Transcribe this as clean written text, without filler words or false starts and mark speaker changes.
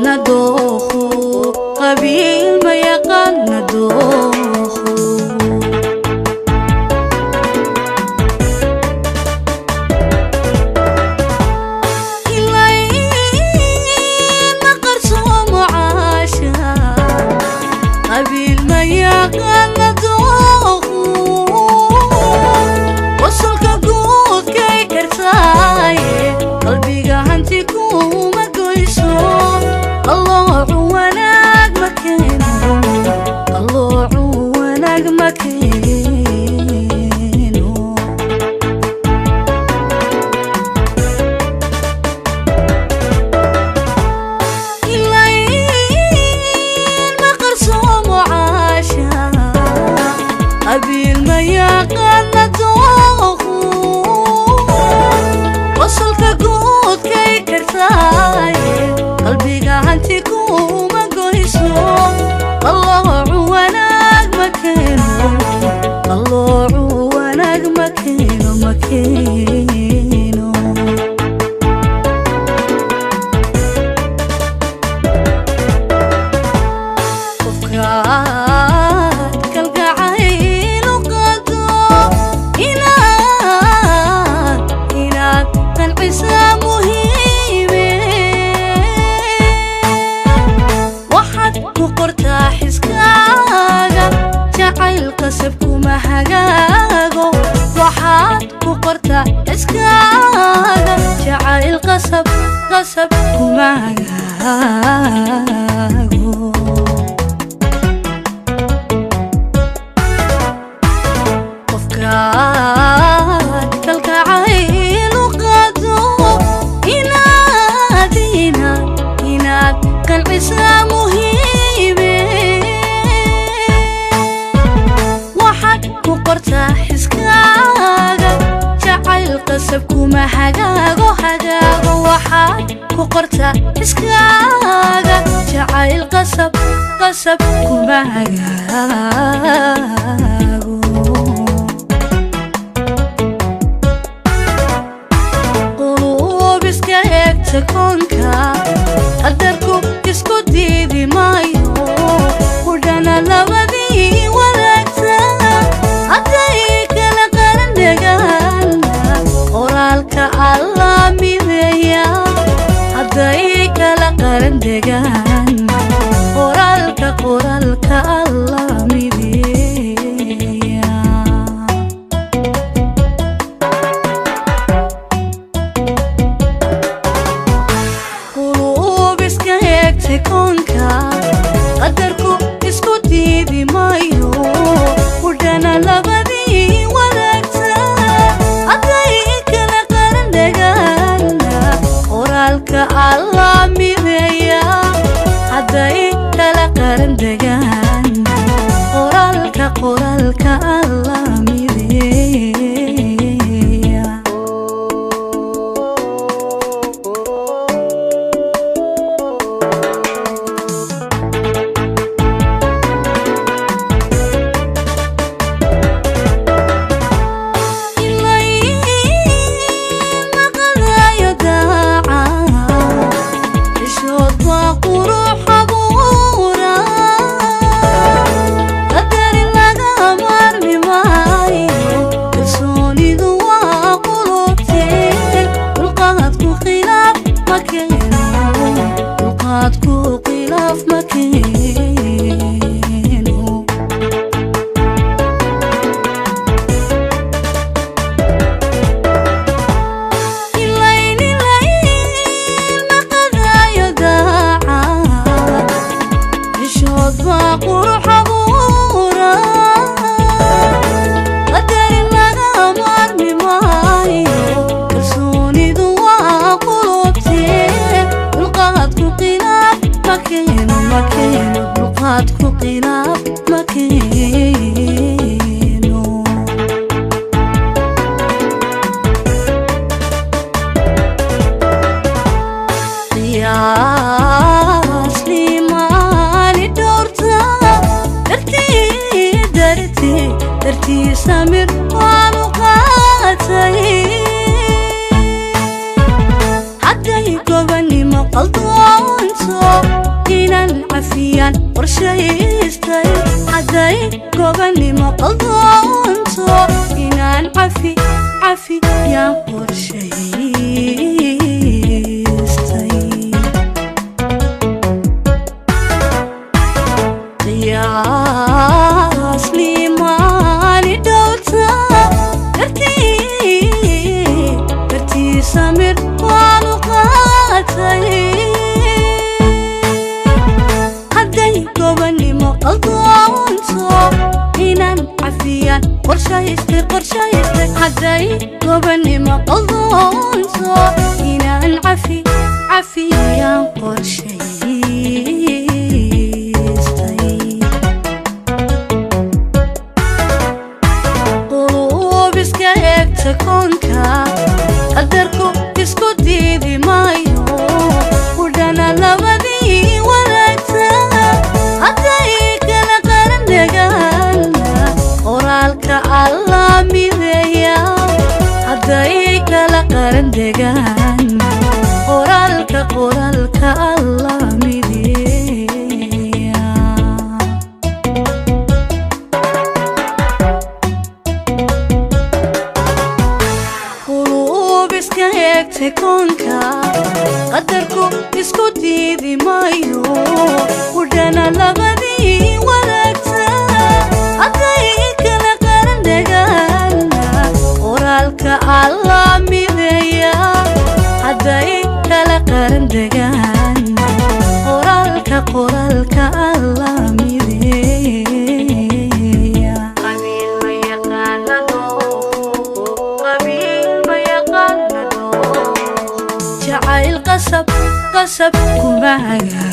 Speaker 1: ندوخو قبيل ما يقان ندوخو إلاين نقرصو معاشا قبيل ما يقان ندوخو وصلك قود كي كرتاي قلبي هانتي كوما قويسو الله وناك مكينو الله وناك مكينو إلاين ما قرصو معاشا قبيل ما يقان ندوخو وصلك قود كي كرتاي قلبي هانتي كوما قويسو الله وناك مكينو الله وناك مكينو مكينو وفكات كالقعيل وقدو إناد تنعسى مهيبة waxaad ku qortaa xiskaaga jacayl qasabku ma hagaago waxaad ku qortaa xiskaaga jacayl qasabku ma hagaago qofkaad kalgacayl u qaado inaad kalcisaa muhiime waxaad ku qortaa xiskaaga jacayl qasabku ma hagaago waxaad ku qortaa xiskaaga jacayl qasabku ma hagaago qulub iska eegta koonka qadarku isku diidi maayo kudhana labadii wadaagta hadday kala qaran dhagaana qoraalka alla mideeya hadday kala qaran dhagaana qoraalka alla mideeya qulub iska eegta koonka qadarku isku diidi maayo kudhana labadii wadaagta hadday kala qaran dhagaana qoraalka alla mideeya hadday kala qaran dhagaana qoraalka alla mideeya khilaaf ma keeno ilayn ma qadayo daaca ishood baa qurux abuura qadari laga maarmi maayo kalsoonidu waa qulubtee dulqaadku khilaaf ma keeno dulqaadku khilaaf ma keeno qiyaas limaani dhowrta dartii samir waanu qaatay hadday gobannimo qaldoonto عفيان ورشيستي حداي قوبني مقلدونتو إنان عفي يا ورشيستي قياس لي ماني دوتا كرتي سمير وانقاتي حداي قوبني مقلدونتو إنان عفيان ورشيستي حداي قوبني مقلدونتو إنان عفي يا ورشيستي قلوب اسكيك تكونكا قدركو اسكو ديدي مايو ودانا لبدي ورقتا حدايك لقرن دقالنا قرالك الله ميديا حدايك لقرن دقالنا قرالك الله ميديا قلوب اسكيك تكونكا قدركو اسكو ديدي مايو ودانا لبدي ورقتا حدايك لقرن دقالنا قرالك الله ميديا حدايك لقرن دقالنا قرالك الله ميديا قبيل ما يقالدو جعيل قصب كماغا